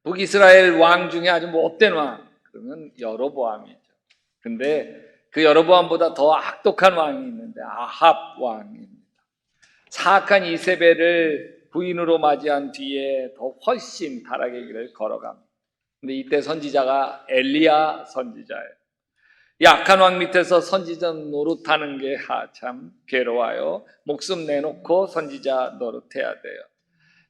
북이스라엘 왕 중에 아주 못된 왕, 그러면 여로보암이죠. 근데 그 여로보암보다 더 악독한 왕이 있는데 아합 왕입니다. 사악한 이세벨을 부인으로 맞이한 뒤에 더 훨씬 타락의 길을 걸어갑니다. 근데 이때 선지자가 엘리야 선지자예요. 이 악한 왕 밑에서 선지자 노릇하는 게 참 괴로워요. 목숨 내놓고 선지자 노릇해야 돼요.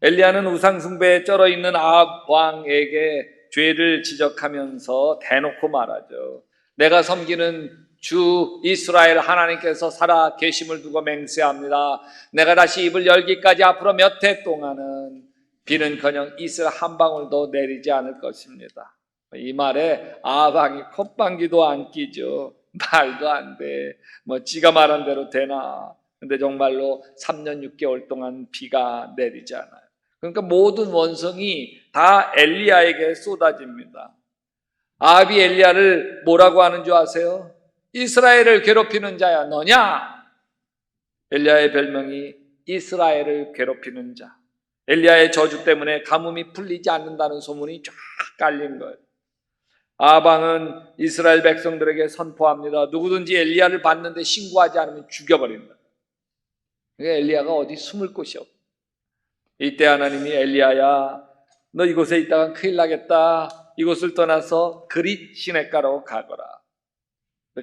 엘리야는 우상숭배에 쩔어 있는 아합 왕에게 죄를 지적하면서 대놓고 말하죠. 내가 섬기는 주 이스라엘 하나님께서 살아 계심을 두고 맹세합니다. 내가 다시 입을 열기까지 앞으로 몇 해 동안은 비는커녕 이슬 한 방울도 내리지 않을 것입니다. 이 말에 아합 왕이 콧방귀도 안 끼죠. 말도 안 돼. 지가 말한 대로 되나. 근데 정말로 3년 6개월 동안 비가 내리지 않아요. 그러니까 모든 원성이 다 엘리야에게 쏟아집니다. 아합이 엘리야를 뭐라고 하는 줄 아세요? 이스라엘을 괴롭히는 자야 너냐? 엘리야의 별명이 이스라엘을 괴롭히는 자. 엘리야의 저주 때문에 가뭄이 풀리지 않는다는 소문이 쫙 깔린 거예요. 아합 왕은 이스라엘 백성들에게 선포합니다. 누구든지 엘리야를 봤는데 신고하지 않으면 죽여버린다. 그러니까 엘리야가 어디 숨을 곳이 없다. 이때 하나님이 엘리야야 너 이곳에 있다가 큰일 나겠다. 이곳을 떠나서 그릿 시냇가로 가거라.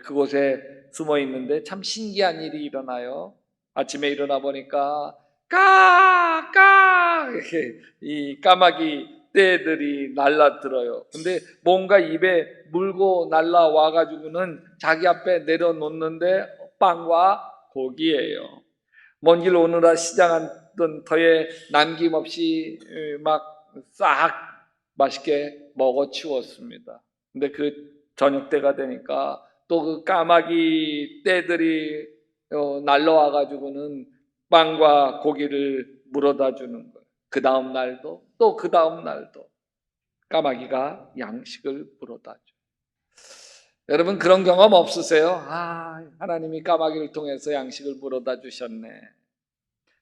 그곳에 숨어 있는데 참 신기한 일이 일어나요. 아침에 일어나 보니까 까까 이 까마귀 떼들이 날라들어요. 근데 뭔가 입에 물고 날라와 가지고는 자기 앞에 내려놓는데 빵과 고기예요. 먼 길 오느라 시장하던 터에 남김없이 막 싹 맛있게 먹어 치웠습니다. 근데 그 저녁 때가 되니까 또 그 까마귀 떼들이 날라와 가지고는 빵과 고기를 물어다 주는 거예요. 그 다음 날도 또 그 다음 날도 까마귀가 양식을 물어다 줘요. 여러분 그런 경험 없으세요? 하나님이 까마귀를 통해서 양식을 물어다 주셨네.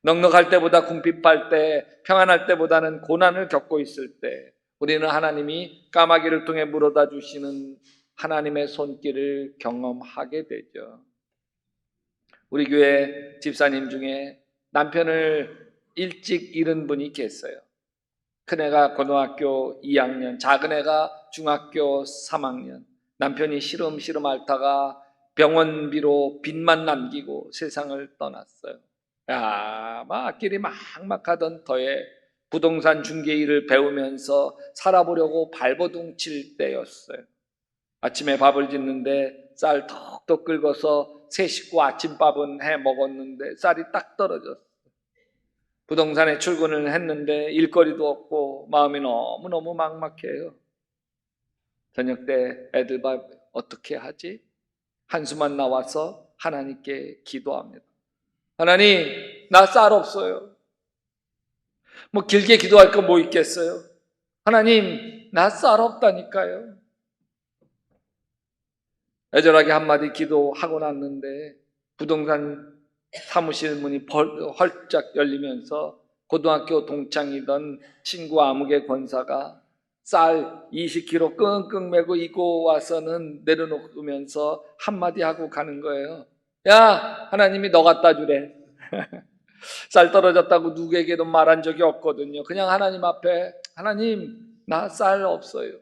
넉넉할 때보다 궁핍할 때, 평안할 때보다는 고난을 겪고 있을 때 우리는 하나님이 까마귀를 통해 물어다 주시는 하나님의 손길을 경험하게 되죠. 우리 교회 집사님 중에 남편을 일찍 잃은 분이 계세요. 큰애가 고등학교 2학년, 작은애가 중학교 3학년. 남편이 시름시름 앓다가 병원비로 빚만 남기고 세상을 떠났어요. 앞길이 막막하던 터에 부동산 중개 일을 배우면서 살아보려고 발버둥 칠 때였어요. 아침에 밥을 짓는데 쌀 톡톡 긁어서 세 식구 아침밥은 해 먹었는데 쌀이 딱 떨어졌어요. 부동산에 출근을 했는데 일거리도 없고 마음이 너무너무 막막해요. 저녁 때 애들 밥 어떻게 하지? 한숨만 나와서 하나님께 기도합니다. 하나님, 나 쌀 없어요. 길게 기도할 거 뭐 있겠어요? 하나님, 나 쌀 없다니까요. 애절하게 한마디 기도하고 났는데 부동산 사무실 문이 헐짝 열리면서 고등학교 동창이던 친구 아무개 권사가 쌀 20kg 끙끙 메고 이고 와서는 내려놓으면서 한마디 하고 가는 거예요. 야, 하나님이 너 갖다 주래. 쌀 떨어졌다고 누구에게도 말한 적이 없거든요. 그냥 하나님 앞에 하나님 나 쌀 없어요.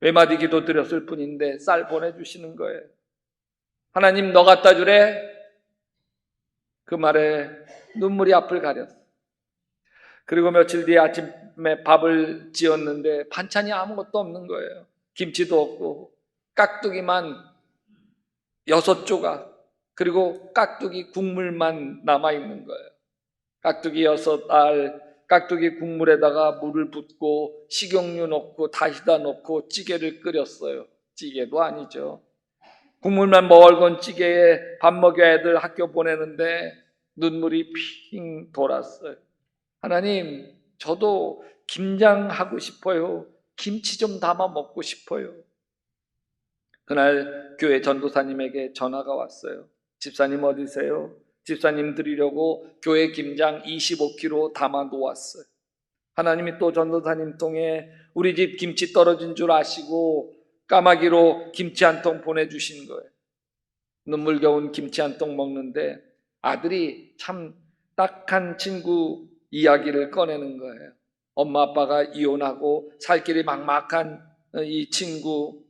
외마디 기도 드렸을 뿐인데 쌀 보내주시는 거예요. 하나님 너 갖다 주래. 그 말에 눈물이 앞을 가렸어요. 그리고 며칠 뒤에 아침에 밥을 지었는데 반찬이 아무것도 없는 거예요. 김치도 없고 깍두기만 6조각 그리고 깍두기 국물만 남아있는 거예요. 깍두기 6알 깍두기 국물에다가 물을 붓고 식용유 넣고 다시다 넣고 찌개를 끓였어요. 찌개도 아니죠. 국물만 멀건 찌개에 밥 먹여 애들 학교 보내는데 눈물이 핑 돌았어요. 하나님, 저도 김장하고 싶어요. 김치 좀 담아 먹고 싶어요. 그날 교회 전도사님에게 전화가 왔어요. 집사님 어디세요? 집사님 드리려고 교회 김장 25kg 담아 놓았어요. 하나님이 또 전도사님 통해 우리 집 김치 떨어진 줄 아시고 까마귀로 김치 한 통 보내주신 거예요. 눈물겨운 김치 한 통 먹는데 아들이 참 딱한 친구 이야기를 꺼내는 거예요. 엄마 아빠가 이혼하고 살 길이 막막한 이 친구,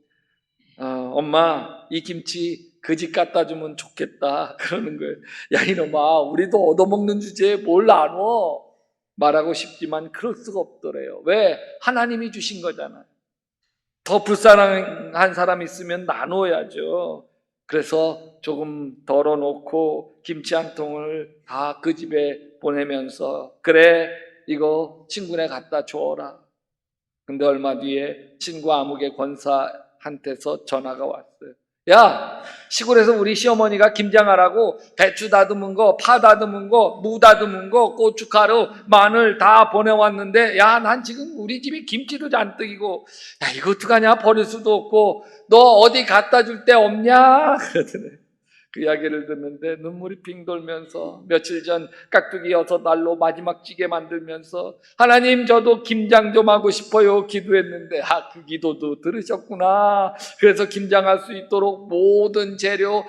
엄마 이 김치 그 집 갖다 주면 좋겠다 그러는 거예요. 야 이놈아, 우리도 얻어먹는 주제에 뭘 나눠? 말하고 싶지만 그럴 수가 없더래요. 왜? 하나님이 주신 거잖아요. 더 불쌍한 사람 있으면 나눠야죠. 그래서 조금 덜어놓고 김치 한 통을 다 그 집에 보내면서 그래 이거 친구네 갖다 줘라. 근데 얼마 뒤에 친구 아무개 권사한테서 전화가 왔어요. 야, 시골에서 우리 시어머니가 김장하라고 배추 다듬은 거, 파 다듬은 거, 무 다듬은 거, 고춧가루, 마늘 다 보내왔는데 야, 난 지금 우리 집에 김치도 잔뜩이고 야, 이거 어떡하냐? 버릴 수도 없고 너 어디 갖다 줄 데 없냐? 그러더니 그 이야기를 듣는데 눈물이 핑 돌면서 며칠 전 깍두기 6알로 마지막 찌개 만들면서 하나님 저도 김장 좀 하고 싶어요 기도했는데 그 기도도 들으셨구나. 그래서 김장할 수 있도록 모든 재료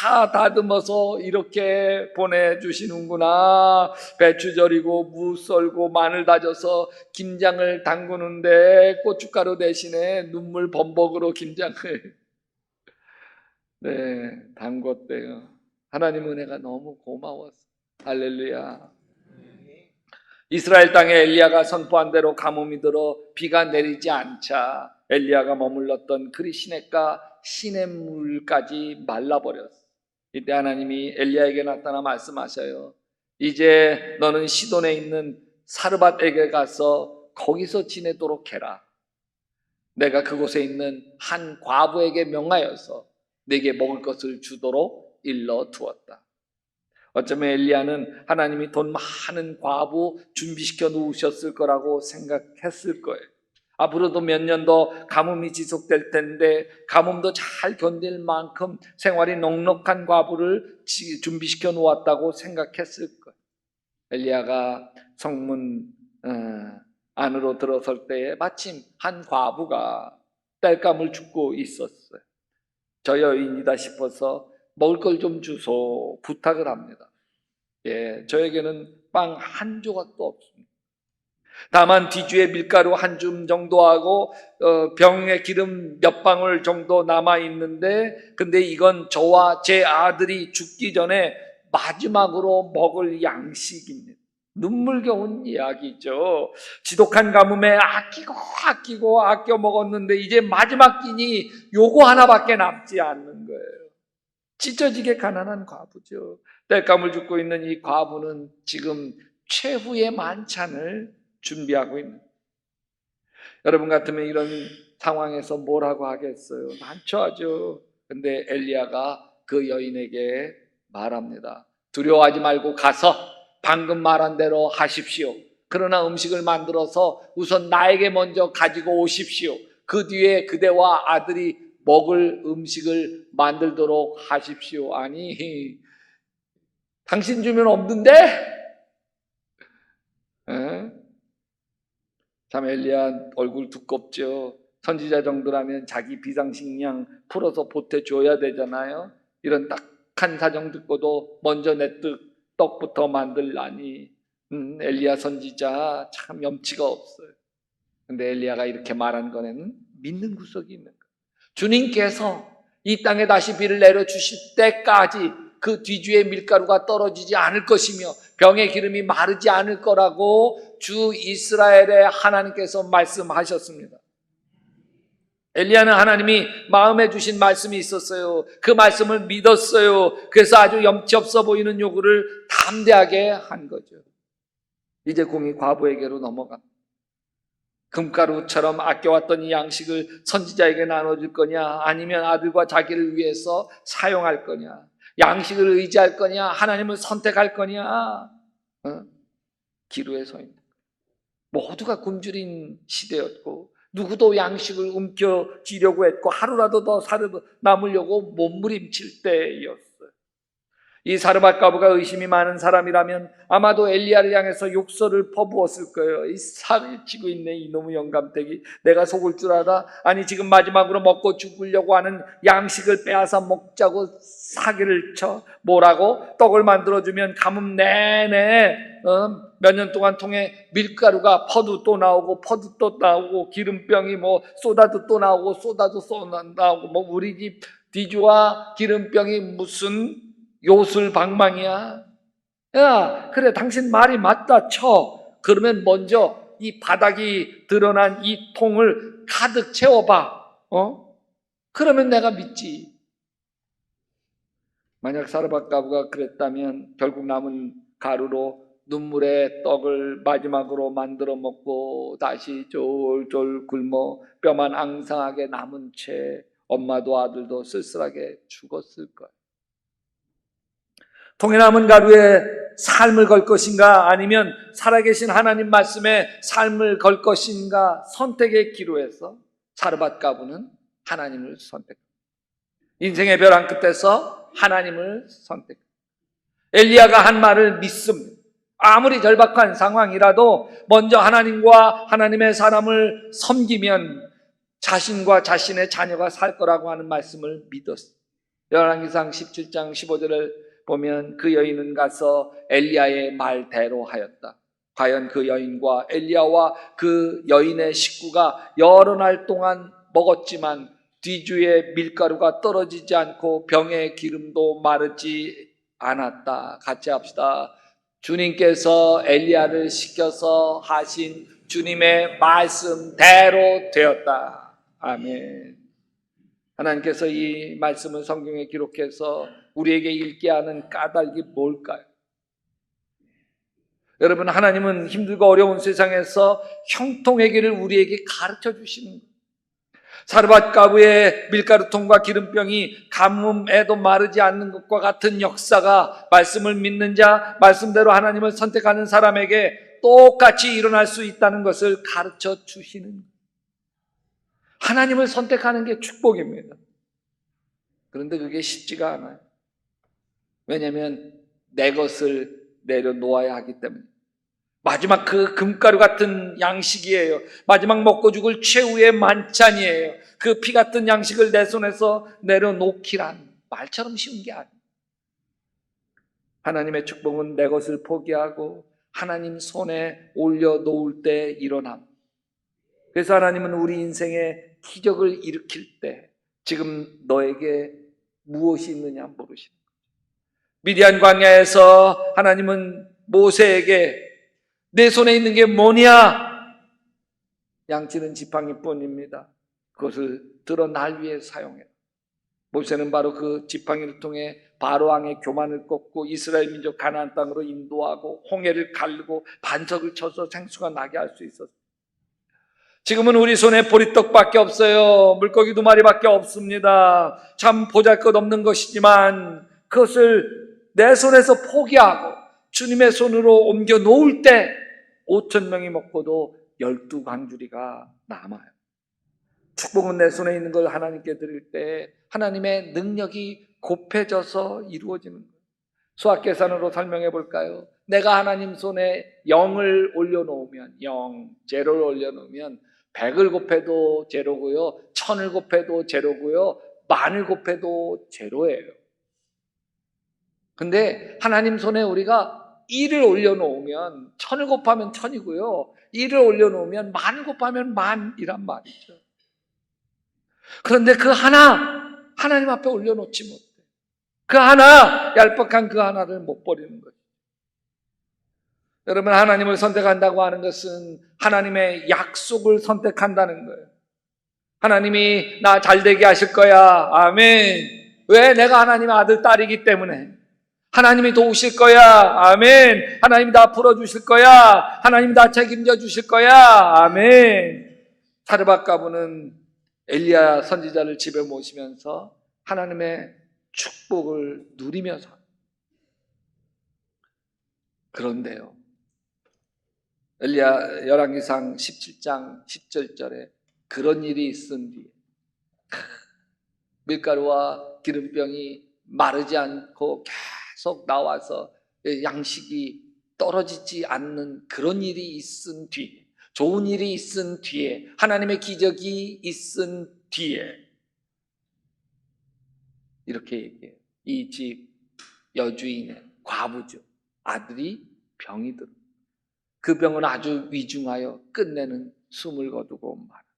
다 다듬어서 이렇게 보내주시는구나. 배추 절이고 무 썰고 마늘 다져서 김장을 담그는데 고춧가루 대신에 눈물 범벅으로 김장을 담궜대요. 하나님 은혜가 너무 고마웠어. 할렐루야. 이스라엘 땅에 엘리야가 선포한 대로 가뭄이 들어 비가 내리지 않자 엘리야가 머물렀던 그리 시냇가 시냇물까지 말라버렸어. 이때 하나님이 엘리야에게 나타나 말씀하셔요. 이제 너는 시돈에 있는 사르밧에게 가서 거기서 지내도록 해라. 내가 그곳에 있는 한 과부에게 명하여서 내게 먹을 것을 주도록 일러두었다. 어쩌면 엘리야는 하나님이 돈 많은 과부 준비시켜 놓으셨을 거라고 생각했을 거예요. 앞으로도 몇 년 더 가뭄이 지속될 텐데 가뭄도 잘 견딜 만큼 생활이 넉넉한 과부를 준비시켜 놓았다고 생각했을 거예요. 엘리야가 성문 안으로 들어설 때에 마침 한 과부가 땔감을 줍고 있었어요. 저 여인이다 싶어서 먹을 걸 좀 주소 부탁을 합니다. 저에게는 빵 한 조각도 없습니다. 다만 뒤주에 밀가루 한 줌 정도 하고 병에 기름 몇 방울 정도 남아 있는데 근데 이건 저와 제 아들이 죽기 전에 마지막으로 먹을 양식입니다. 눈물겨운 이야기죠. 지독한 가뭄에 아끼고 아껴 먹었는데 이제 마지막 끼니 요거 하나밖에 남지 않는 거예요. 찢어지게 가난한 과부죠. 땔감을 줍고 있는 이 과부는 지금 최후의 만찬을 준비하고 있는 거예요. 여러분 같으면 이런 상황에서 뭐라고 하겠어요? 난처하죠. 근데 엘리야가 그 여인에게 말합니다. 두려워하지 말고 가서 방금 말한 대로 하십시오. 그러나 음식을 만들어서 우선 나에게 먼저 가지고 오십시오. 그 뒤에 그대와 아들이 먹을 음식을 만들도록 하십시오. 아니, 당신 주면 없는데? 참 엘리야 얼굴 두껍죠. 선지자 정도라면 자기 비상식량 풀어서 보태줘야 되잖아요. 이런 딱한 사정 듣고도 먼저 내 떡부터 만들라니. 엘리야 선지자 참 염치가 없어요. 근데 엘리야가 이렇게 말한 거에는 믿는 구석이 있는 거예요. 주님께서 이 땅에 다시 비를 내려주실 때까지 그 뒤주에 밀가루가 떨어지지 않을 것이며 병의 기름이 마르지 않을 거라고 주 이스라엘의 하나님께서 말씀하셨습니다. 엘리야는 하나님이 마음에 주신 말씀이 있었어요. 그 말씀을 믿었어요. 그래서 아주 염치 없어 보이는 요구를 담대하게 한 거죠. 이제 공이 과부에게로 넘어갑니다. 금가루처럼 아껴왔던 이 양식을 선지자에게 나눠줄 거냐, 아니면 아들과 자기를 위해서 사용할 거냐, 양식을 의지할 거냐, 하나님을 선택할 거냐. 기로에 서 있는 거예요. 모두가 굶주린 시대였고 누구도 양식을 움켜쥐려고 했고 하루라도 더 살아 남으려고 몸부림칠 때였어요. 이 사르밧 과부가 의심이 많은 사람이라면 아마도 엘리야를 향해서 욕설을 퍼부었을 거예요. 이 살을 치고 있네, 이놈의 영감탱이. 내가 속을 줄 알아? 아니, 지금 마지막으로 먹고 죽으려고 하는 양식을 빼앗아 먹자고 사기를 쳐. 뭐라고? 떡을 만들어주면 가뭄 내내 몇 년 동안 통해 밀가루가 퍼도 또 나오고 퍼도 또 나오고, 기름병이 뭐 쏟아도 또 나오고 쏟아도 나오고, 뭐 우리 집 디주와 기름병이 무슨 요술방망이야? 야, 그래, 당신 말이 맞다 쳐. 그러면 먼저 이 바닥이 드러난 이 통을 가득 채워봐. 그러면 내가 믿지. 만약 사르밧 과부가 그랬다면 결국 남은 가루로 눈물의 떡을 마지막으로 만들어 먹고 다시 쫄쫄 굶어 뼈만 앙상하게 남은 채 엄마도 아들도 쓸쓸하게 죽었을 거예요. 통에 남은 가루에 삶을 걸 것인가, 아니면 살아계신 하나님 말씀에 삶을 걸 것인가, 선택의 기로에서 사르밧 과부는 하나님을 선택합니다. 인생의 벼랑 끝에서 하나님을 선택합니다. 엘리야가 한 말을 믿습니다. 아무리 절박한 상황이라도 먼저 하나님과 하나님의 사람을 섬기면 자신과 자신의 자녀가 살 거라고 하는 말씀을 믿었어요. 열왕기상 17장 15절을 보면 그 여인은 가서 엘리야의 말대로 하였다. 과연 그 여인과 엘리야와 그 여인의 식구가 여러 날 동안 먹었지만 뒤주에 밀가루가 떨어지지 않고 병의 기름도 마르지 않았다. 같이 합시다. 주님께서 엘리야를 시켜서 하신 주님의 말씀대로 되었다. 아멘. 하나님께서 이 말씀을 성경에 기록해서 우리에게 읽게 하는 까닭이 뭘까요? 여러분, 하나님은 힘들고 어려운 세상에서 형통의 길을 우리에게 가르쳐 주시는 거예요. 사르밧 과부의 밀가루통과 기름병이 가뭄에도 마르지 않는 것과 같은 역사가 말씀을 믿는 자, 말씀대로 하나님을 선택하는 사람에게 똑같이 일어날 수 있다는 것을 가르쳐 주시는 거예요. 하나님을 선택하는 게 축복입니다. 그런데 그게 쉽지가 않아요. 왜냐하면 내 것을 내려놓아야 하기 때문에. 마지막 그 금가루 같은 양식이에요. 마지막 먹고 죽을 최후의 만찬이에요. 그 피 같은 양식을 내 손에서 내려놓기란 말처럼 쉬운 게 아니에요. 하나님의 축복은 내 것을 포기하고 하나님 손에 올려놓을 때 일어남. 그래서 하나님은 우리 인생에 기적을 일으킬 때 지금 너에게 무엇이 있느냐 물으시는 거예요. 미디안 광야에서 하나님은 모세에게 내 손에 있는 게 뭐냐? 양치는 지팡이 뿐입니다. 그것을 들어 날 위해 사용해라. 모세는 바로 그 지팡이를 통해 바로왕의 교만을 꺾고 이스라엘 민족 가나안 땅으로 인도하고 홍해를 가르고 반석을 쳐서 생수가 나게 할 수 있었어요. 지금은 우리 손에 보리떡밖에 없어요. 물고기 2마리밖에 없습니다. 참 보잘것없는 것이지만 그것을 내 손에서 포기하고 주님의 손으로 옮겨 놓을 때 5,000명이 먹고도 12광주리가 남아요. 축복은 내 손에 있는 걸 하나님께 드릴 때 하나님의 능력이 곱해져서 이루어지는 거예요. 수학 계산으로 설명해 볼까요? 내가 하나님 손에 0을 올려놓으면, 0를 올려놓으면 100을 곱해도 제로고요, 1000을 곱해도 제로고요, 10,000을 곱해도 제로예요. 근데 하나님 손에 우리가 1을 올려놓으면 1000을 곱하면 1000이고요, 1을 올려놓으면 10,000을 곱하면 10,000이란 말이죠. 그런데 그 하나 하나님 앞에 올려놓지 못해. 그 하나, 얄팍한 그 하나를 못 버리는 거예요. 여러분, 하나님을 선택한다고 하는 것은 하나님의 약속을 선택한다는 거예요. 하나님이 나 잘되게 하실 거야. 아멘. 왜? 내가 하나님의 아들, 딸이기 때문에. 하나님이 도우실 거야. 아멘. 하나님이 나 풀어주실 거야. 하나님이 나 책임져 주실 거야. 아멘. 사르밧 과부는 엘리야 선지자를 집에 모시면서 하나님의 축복을 누리면서. 그런데요, 엘리야 열왕기상 17장 10절에 그런 일이 있은 뒤에 밀가루와 기름병이 마르지 않고 계속 나와서 양식이 떨어지지 않는 그런 일이 있은 뒤에, 좋은 일이 있은 뒤에, 하나님의 기적이 있은 뒤에 이렇게 얘기해요. 이 집 여주인의 과부죠. 아들이 병이 들어. 그 병은 아주 위중하여 끝내는 숨을 거두고 말한다.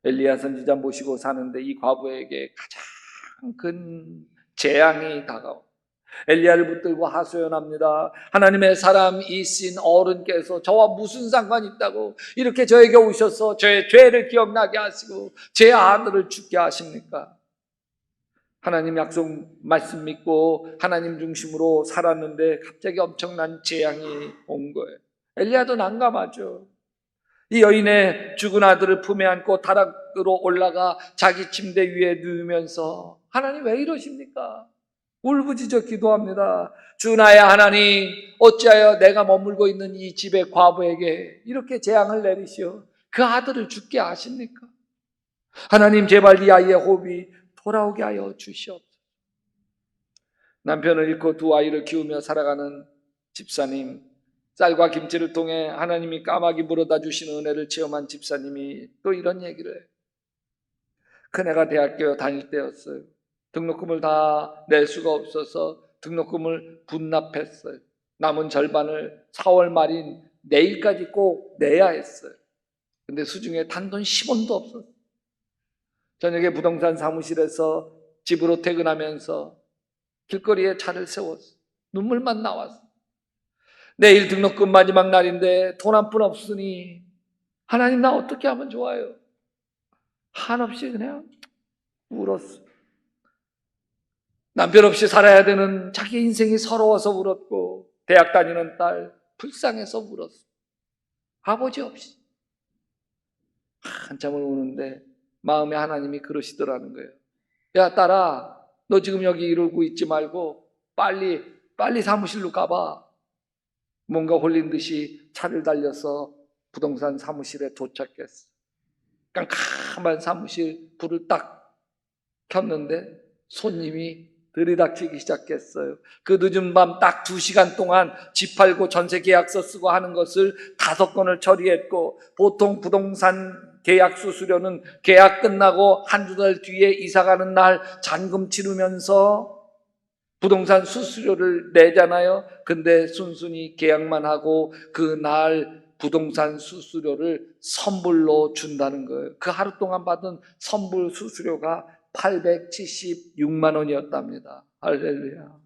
엘리야 선지자 모시고 사는데 이 과부에게 가장 큰 재앙이 다가오. 엘리야를 붙들고 하소연합니다. 하나님의 사람이신 어른께서 저와 무슨 상관이 있다고 이렇게 저에게 오셔서 저의 죄를 기억나게 하시고 제 아들을 죽게 하십니까? 하나님 약속 말씀 믿고 하나님 중심으로 살았는데 갑자기 엄청난 재앙이 온 거예요. 엘리야도 난감하죠. 이 여인의 죽은 아들을 품에 안고 다락으로 올라가 자기 침대 위에 누우면서 하나님 왜 이러십니까? 울부짖어 기도합니다. 주 나의 하나님, 어찌하여 내가 머물고 있는 이 집의 과부에게 이렇게 재앙을 내리시어 그 아들을 죽게 하십니까? 하나님 제발 이 아이의 호흡이 돌아오게 하여 주시옵소서. 남편을 잃고 두 아이를 키우며 살아가는 집사님, 쌀과 김치를 통해 하나님이 까마귀 물어다 주시는 은혜를 체험한 집사님이 또 이런 얘기를 해요. 큰애가 대학교 다닐 때였어요. 등록금을 다 낼 수가 없어서 등록금을 분납했어요. 남은 절반을 4월 말인 내일까지 꼭 내야 했어요. 근데 수중에 단돈 10원도 없었어요. 저녁에 부동산 사무실에서 집으로 퇴근하면서 길거리에 차를 세웠어요. 눈물만 나왔어요. 내일 등록금 마지막 날인데 돈 한 푼 없으니 하나님 나 어떻게 하면 좋아요? 한없이 그냥 울었어요. 남편 없이 살아야 되는 자기 인생이 서러워서 울었고 대학 다니는 딸 불쌍해서 울었어요. 아버지 없이 한참을 우는데 마음에 하나님이 그러시더라는 거예요. 야 딸아, 너 지금 여기 이러고 있지 말고 빨리 사무실로 가봐. 뭔가 홀린 듯이 차를 달려서 부동산 사무실에 도착했어. 깜깜한 사무실 불을 딱 켰는데 손님이 들이닥치기 시작했어요. 그 늦은 밤 딱 2시간 동안 집 팔고 전세 계약서 쓰고 하는 것을 5건을 처리했고, 보통 부동산 계약 수수료는 계약 끝나고 한두 달 뒤에 이사가는 날 잔금 치르면서 부동산 수수료를 내잖아요. 근데 순순히 계약만 하고 그날 부동산 수수료를 선불로 준다는 거예요. 그 하루 동안 받은 선불 수수료가 876만 원이었답니다. 할렐루야.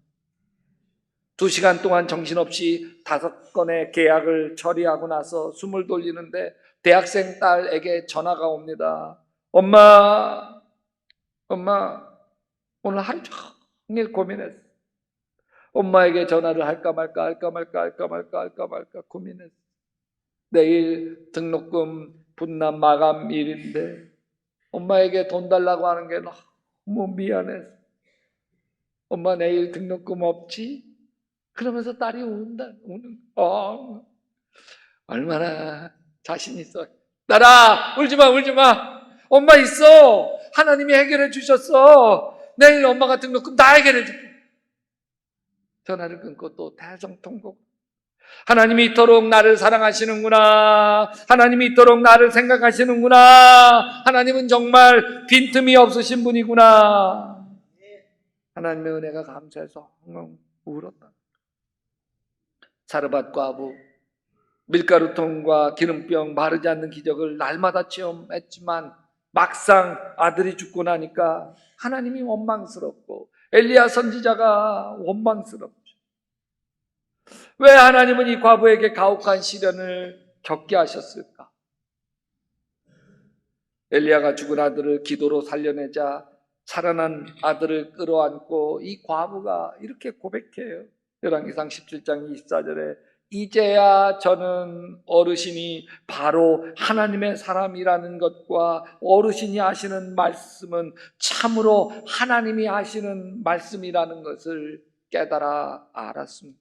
2시간 동안 정신없이 5건의 계약을 처리하고 나서 숨을 돌리는데 대학생 딸에게 전화가 옵니다. 엄마, 오늘 하루 종일 고민했어. 엄마에게 전화를 할까 말까 고민했어. 내일 등록금 분납 마감일인데 엄마에게 돈 달라고 하는 게 너무 미안해서. 엄마 내일 등록금 없지? 그러면서 딸이 우는. 얼마나 자신 있어. 딸아, 울지 마. 엄마 있어. 하나님이 해결해 주셨어. 내일 엄마가 등록금 다 해결해 줄게. 전화를 끊고 또 대성통곡. 하나님이 이토록 나를 사랑하시는구나. 하나님이 이토록 나를 생각하시는구나. 하나님은 정말 빈틈이 없으신 분이구나. 하나님의 은혜가 감사해서 엉엉 울었다. 사르밧 과부, 밀가루통과 기름병, 마르지 않는 기적을 날마다 체험했지만 막상 아들이 죽고 나니까 하나님이 원망스럽고 엘리야 선지자가 원망스럽죠. 왜 하나님은 이 과부에게 가혹한 시련을 겪게 하셨을까? 엘리야가 죽은 아들을 기도로 살려내자 살아난 아들을 끌어안고 이 과부가 이렇게 고백해요. 열왕기상 17장 24절에 이제야 저는 어르신이 바로 하나님의 사람이라는 것과 어르신이 하시는 말씀은 참으로 하나님이 하시는 말씀이라는 것을 깨달아 알았습니다.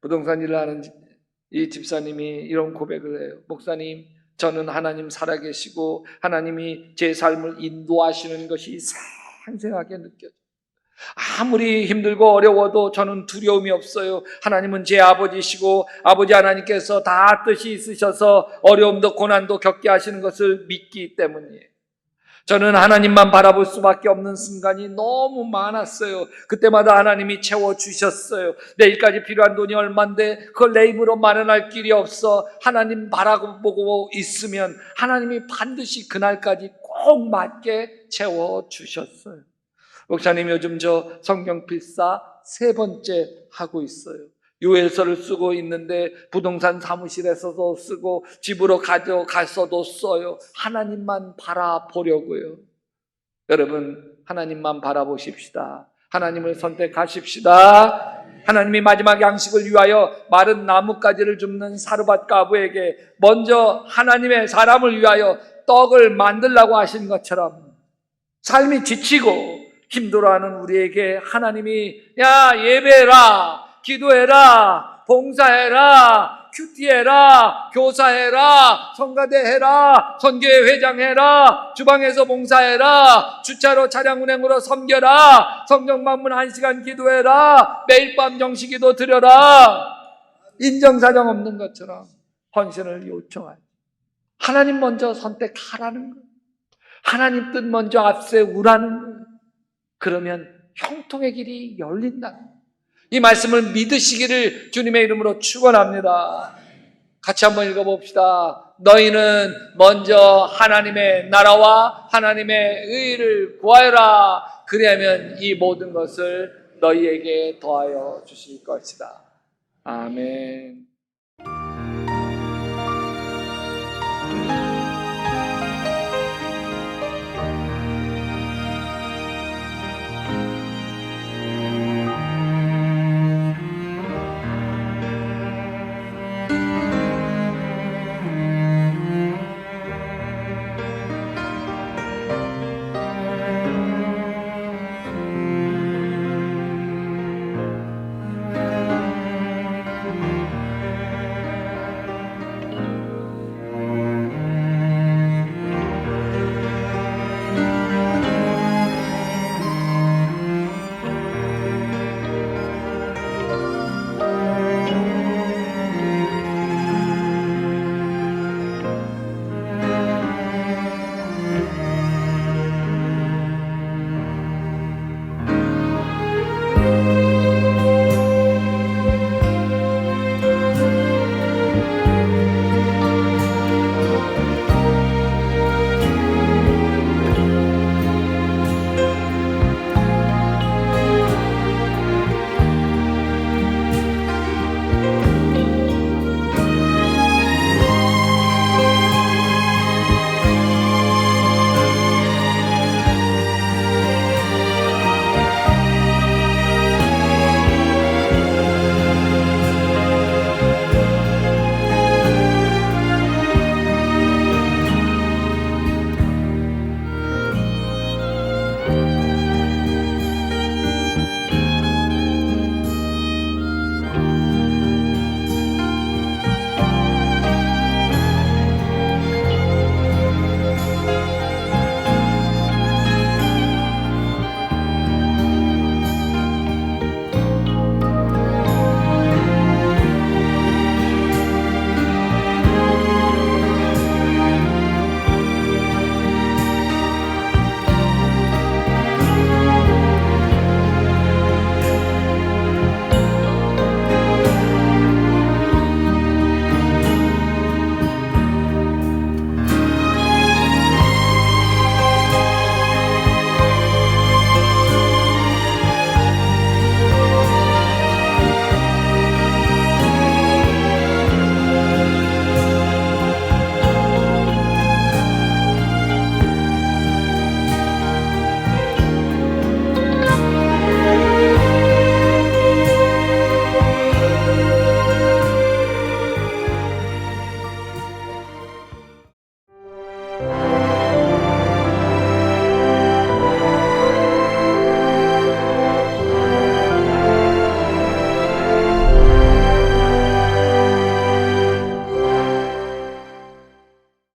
부동산 일을 하는 이 집사님이 이런 고백을 해요. 목사님, 저는 하나님 살아계시고 하나님이 제 삶을 인도하시는 것이 생생하게 느껴져요. 아무리 힘들고 어려워도 저는 두려움이 없어요. 하나님은 제 아버지시고 아버지 하나님께서 다 뜻이 있으셔서 어려움도 고난도 겪게 하시는 것을 믿기 때문이에요. 저는 하나님만 바라볼 수밖에 없는 순간이 너무 많았어요. 그때마다 하나님이 채워주셨어요. 내일까지 필요한 돈이 얼만데 그걸 내 힘으로 마련할 길이 없어. 하나님 바라보고 있으면 하나님이 반드시 그날까지 꼭 맞게 채워주셨어요. 목사님, 요즘 저 성경 필사 3번째 하고 있어요. 요엘서를 쓰고 있는데 부동산 사무실에서도 쓰고 집으로 가져가서도 써요. 하나님만 바라보려고요. 여러분, 하나님만 바라보십시다. 하나님을 선택하십시다. 하나님이 마지막 양식을 위하여 마른 나뭇가지를 줍는 사르밧 과부에게 먼저 하나님의 사람을 위하여 떡을 만들라고 하신 것처럼 삶이 지치고 힘들어하는 우리에게 하나님이 예배해라, 기도해라, 봉사해라, 큐티해라, 교사해라, 성가대해라, 선교회 회장해라, 주방에서 봉사해라, 주차로 차량 운행으로 섬겨라, 성경 방문 1시간 기도해라, 매일 밤 정시기도 드려라. 인정사정 없는 것처럼 헌신을 요청하죠. 하나님 먼저 선택하라는 거예요. 하나님 뜻 먼저 앞세우라는 거예요. 그러면 형통의 길이 열린다. 이 말씀을 믿으시기를 주님의 이름으로 축원합니다. 같이 한번 읽어봅시다. 너희는 먼저 하나님의 나라와 하나님의 의를 구하여라. 그리하면 이 모든 것을 너희에게 더하여 주실 것이다. 아멘.